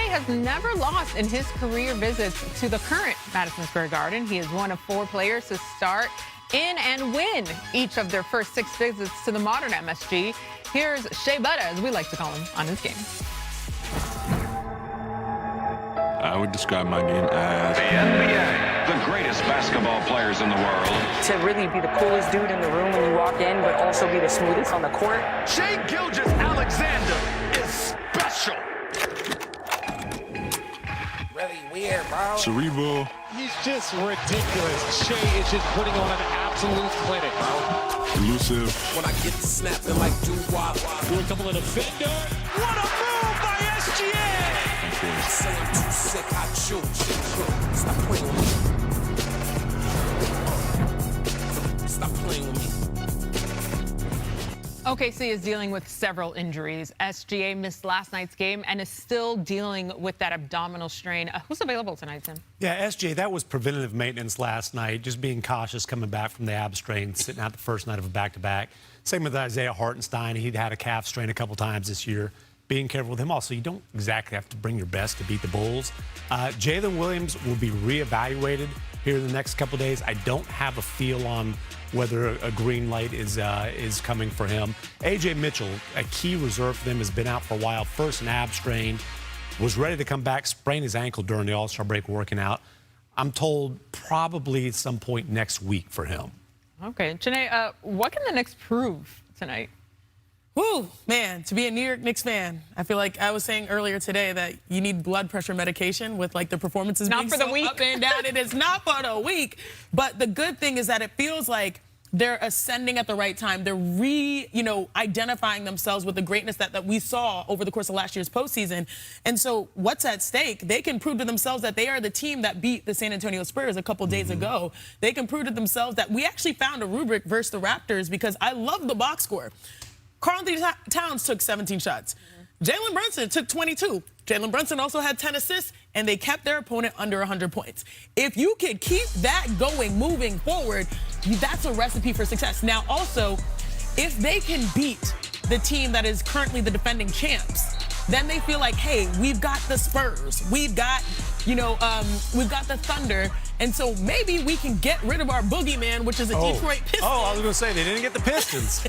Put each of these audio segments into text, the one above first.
has never lost in his career visits to the current Madison Square Garden. He is one of 4 players to start in and win each of their first 6 visits to the modern MSG. Here's Shai, as we like to call him, on his game. I would describe my game as the NBA, the greatest basketball players in the world. To really be the coolest dude in the room when you walk in, but also be the smoothest on the court. Shai Gilgeous-Alexander is special. Really weird, bro. cerebral. He's just ridiculous. Shai is just putting on an absolute clinic, bro. Elusive. When I get to snapping like doo-wop. Through a couple of defender. What a move by SGA! Say I'm too sick, I choose. Stop playing with me. Stop playing with me. OKC is dealing with several injuries. SGA missed last night's game and is still dealing with that abdominal strain. Who's available tonight, Tim? Yeah, SGA, that was preventative maintenance last night, just being cautious coming back from the ab strain, sitting out the first night of a back-to-back. Same with Isaiah Hartenstein. He'd had a calf strain a couple times this year. Being careful with him. Also, you don't exactly have to bring your best to beat the Bulls. Jalen Williams will be reevaluated here in the next couple days. I don't have a feel on whether a green light is coming for him. A.J. Mitchell, a key reserve for them, has been out for a while. First an ab strain, was ready to come back, sprained his ankle during the All-Star break working out. I'm told probably at some point next week for him. Okay. Janae, what can the Knicks prove tonight? Woo, man, to be a New York Knicks fan, I feel like I was saying earlier today that you need blood pressure medication with like the performances being so up and down. It is not for the week. But the good thing is that it feels like they're ascending at the right time. They're identifying themselves with the greatness that we saw over the course of last year's postseason. And so what's at stake? They can prove to themselves that they are the team that beat the San Antonio Spurs a couple days ago. They can prove to themselves that we actually found a rubric versus the Raptors, because I love the box score. Karl-Anthony Towns took 17 shots. Jalen Brunson took 22. Jalen Brunson also had 10 assists, and they kept their opponent under 100 points. If you can keep that going, moving forward, that's a recipe for success. Now, also, if they can beat the team that is currently the defending champs, then they feel like, hey, we've got the Spurs. We've got, we've got the Thunder. And so maybe we can get rid of our boogeyman, which is the Detroit Pistons. Oh, I was going to say, they didn't get the Pistons.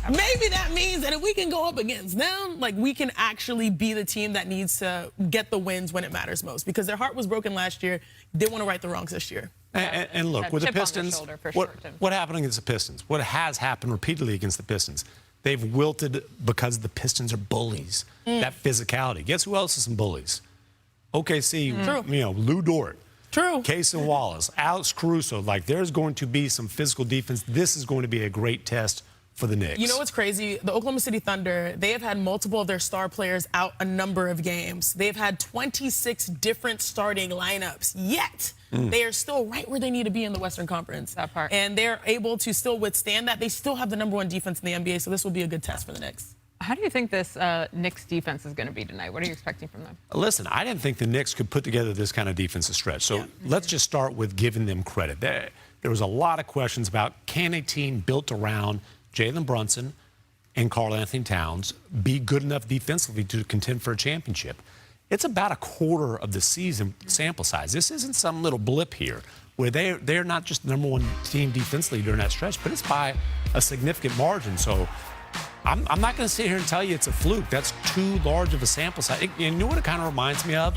Maybe that means that if we can go up against them, like, we can actually be the team that needs to get the wins when it matters most, because their heart was broken last year. They want to right the wrongs this year. And look, with the Pistons, what happened against the Pistons? What has happened repeatedly against the Pistons? They've wilted because the Pistons are bullies. That physicality. Guess who else is some bullies? OKC, Lou Dort. True. Cason Wallace, Alex Caruso. Like, there's going to be some physical defense. This is going to be a great test for the Knicks. You know what's crazy? The Oklahoma City Thunder, they have had multiple of their star players out a number of games. They've had 26 different starting lineups, yet they are still right where they need to be in the Western Conference. That part. And they're able to still withstand that. They still have the #1 defense in the NBA, so this will be a good test for the Knicks. How do you think this Knicks defense is going to be tonight? What are you expecting from them? Listen, I didn't think the Knicks could put together this kind of defensive stretch. So let's just start with giving them credit. There was a lot of questions about, can a team built around Jalen Brunson and Karl-Anthony Towns be good enough defensively to contend for a championship? It's about a quarter of the season sample size. This isn't some little blip here where they're not just the #1 team defensively during that stretch, but it's by a significant margin. So I'm not going to sit here and tell you it's a fluke. That's too large of a sample size. You know what it kind of reminds me of?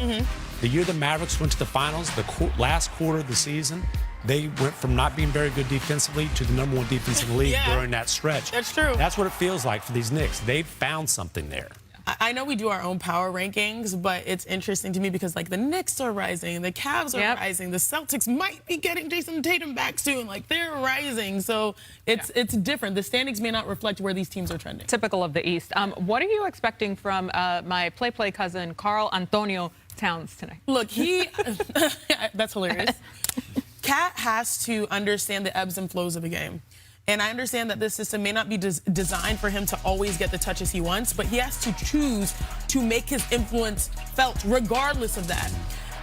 The year the Mavericks went to the finals, the last quarter of the season, they went from not being very good defensively to the #1 defense in the league during that stretch. That's true. That's what it feels like for these Knicks. They've found something there. I know we do our own power rankings, but it's interesting to me because, like, the Knicks are rising, the Cavs are rising, the Celtics might be getting Jason Tatum back soon. Like, they're rising, so it's different. The standings may not reflect where these teams are trending. Typical of the East. What are you expecting from my play cousin, Karl-Anthony Towns, tonight? Look, that's hilarious. Cat has to understand the ebbs and flows of a game. And I understand that this system may not be designed for him to always get the touches he wants, but he has to choose to make his influence felt regardless of that.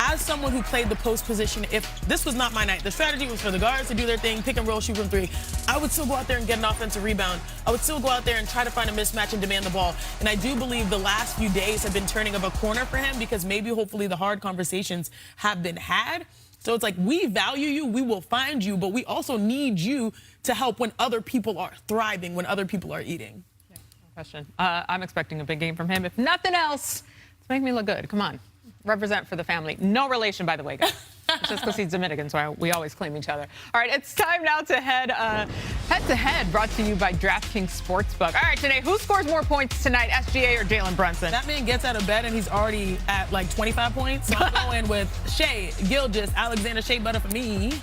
as someone who played the post position, if this was not my night, the strategy was for the guards to do their thing, pick and roll, shoot from three, I would still go out there and get an offensive rebound. I would still go out there and try to find a mismatch and demand the ball. And I do believe the last few days have been turning of a corner for him because maybe hopefully the hard conversations have been had. So it's like, we value you, we will find you, but we also need you to help when other people are thriving, when other people are eating. Yeah, no question. I'm expecting a big game from him. If nothing else, let's make me look good. Come on. Represent for the family. No relation, by the way, guys. It's just because he's Dominican, so we always claim each other. All right, it's time now to head-to-head, brought to you by DraftKings Sportsbook. All right, today, who scores more points tonight, SGA or Jalen Brunson? That man gets out of bed and he's already at like 25 points. So I'm going with Shai, Gilgeous, Alexander, Shea Butter for me.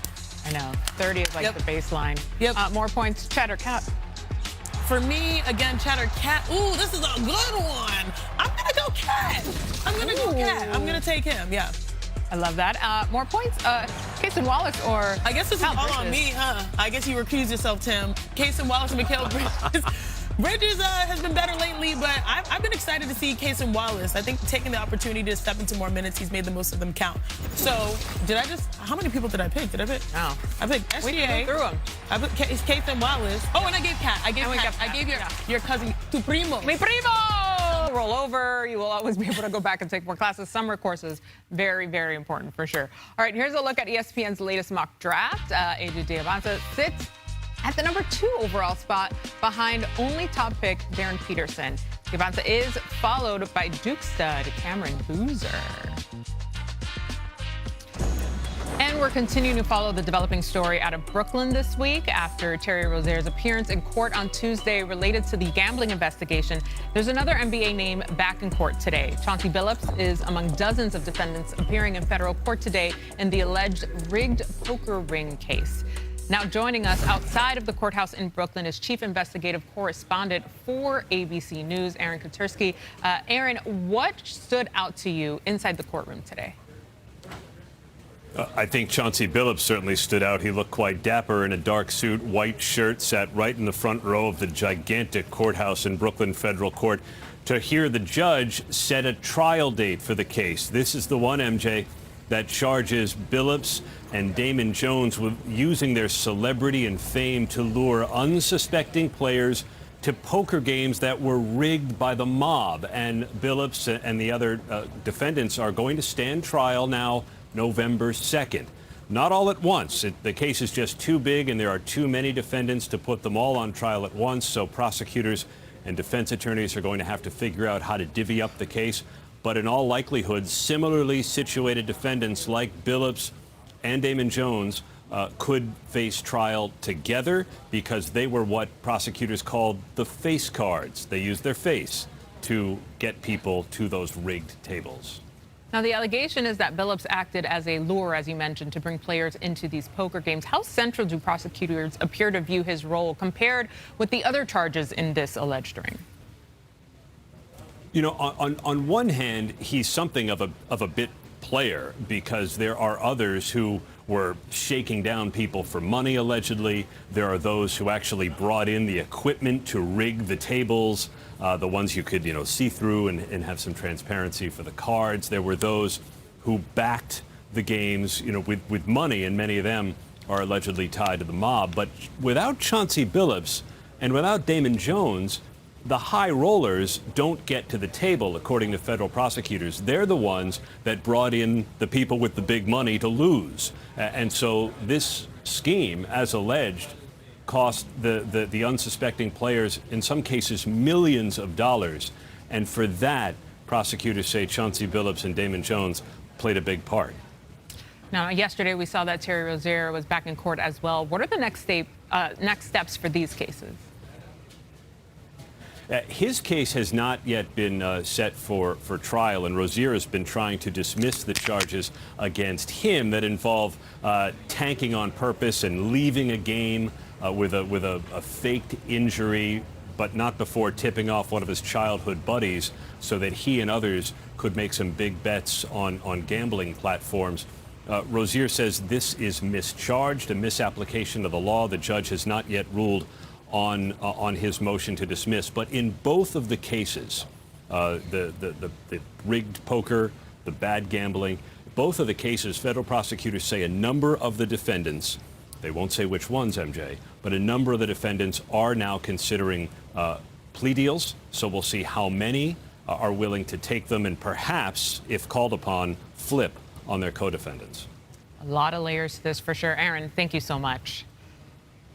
I know. 30 is like the baseline. Yep. More points, Chat or Cat? For me, again, Chat or Cat. Ooh, this is a good one. I'm going to go Cat. I'm going to go Cat. I'm going to take him, yeah. I love that. More points, Casey Wallace or I guess this is all on me, huh? I guess you recused yourself, Tim. Casey Wallace and Mikal Bridges. Bridges has been better lately, but I've been excited to see Casey Wallace. I think taking the opportunity to step into more minutes, he's made the most of them count. So, how many people did I pick? Did I pick? No. I picked SGA. We threw him. I put Casey Wallace. Oh, and I gave Cat. I gave your cousin, tu primo. Mi primo! Roll over. You will always be able to go back and take more classes. Summer courses, very, very important for sure. All right, here's a look at ESPN's latest mock draft. AJ Diavanza sits at the number 2 overall spot behind only top pick Darren Peterson. Diavanza is followed by Duke stud Cameron Boozer. And we're continuing to follow the developing story out of Brooklyn this week after Terry Rozier's appearance in court on Tuesday related to the gambling investigation. There's another NBA name back in court today. Chauncey Billups is among dozens of defendants appearing in federal court today in the alleged rigged poker ring case. Now joining us outside of the courthouse in Brooklyn is chief investigative correspondent for ABC News, Aaron Katersky. Aaron, what stood out to you inside the courtroom today? I think Chauncey Billups certainly stood out. He looked quite dapper in a dark suit, white shirt, sat right in the front row of the gigantic courthouse in Brooklyn Federal Court to hear the judge set a trial date for the case. This is the one, MJ, that charges Billups and Damon Jones with using their celebrity and fame to lure unsuspecting players to poker games that were rigged by the mob. And Billups and the other defendants are going to stand trial now November 2nd. Not all at once. The case is just too big and there are too many defendants to put them all on trial at once, so prosecutors and defense attorneys are going to have to figure out how to divvy up the case. But in all likelihood, similarly situated defendants like Billups and Damon Jones could face trial together because they were what prosecutors called the face cards. They used their face to get people to those rigged tables. Now, the allegation is that Billups acted as a lure, as you mentioned, to bring players into these poker games. How central do prosecutors appear to view his role compared with the other charges in this alleged ring? You know, on one hand, he's something of a bit player because there are others who were shaking down people for money, allegedly. There are those who actually brought in the equipment to rig the tables, the ones you could, see through and have some transparency for the cards. There were those who backed the games, with money, and many of them are allegedly tied to the mob. But without Chauncey Billups and without Damon Jones, the high rollers don't get to the table, according to federal prosecutors. They're the ones that brought in the people with the big money to lose. And so this scheme, as alleged, cost the unsuspecting players, in some cases, millions of dollars. And for that, prosecutors say Chauncey Billups and Damon Jones played a big part. Now, yesterday we saw that Terry Rozier was back in court as well. What are the next steps for these cases? His case has not yet been set for trial, and Rozier has been trying to dismiss the charges against him that involve tanking on purpose and leaving a game with a faked injury, but not before tipping off one of his childhood buddies so that he and others could make some big bets on gambling platforms. Rozier says this is mischarged, a misapplication of the law. The judge has not yet ruled on his motion to dismiss. But in both of the cases, the rigged poker, the bad gambling. Both of the cases, federal prosecutors say a number of the defendants, they won't say which ones, MJ, but a number of the defendants are now considering plea deals. So we'll see how many are willing to take them and perhaps, if called upon, flip on their co-defendants. A lot of layers to this for sure. Aaron, thank you so much.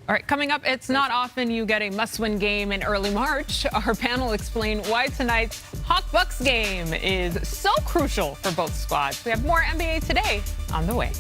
All right, coming up, it's not often you get a must-win game in early March. Our panel will explain why tonight's Hawk-Bucks game is so crucial for both squads. We have more NBA Today on the way.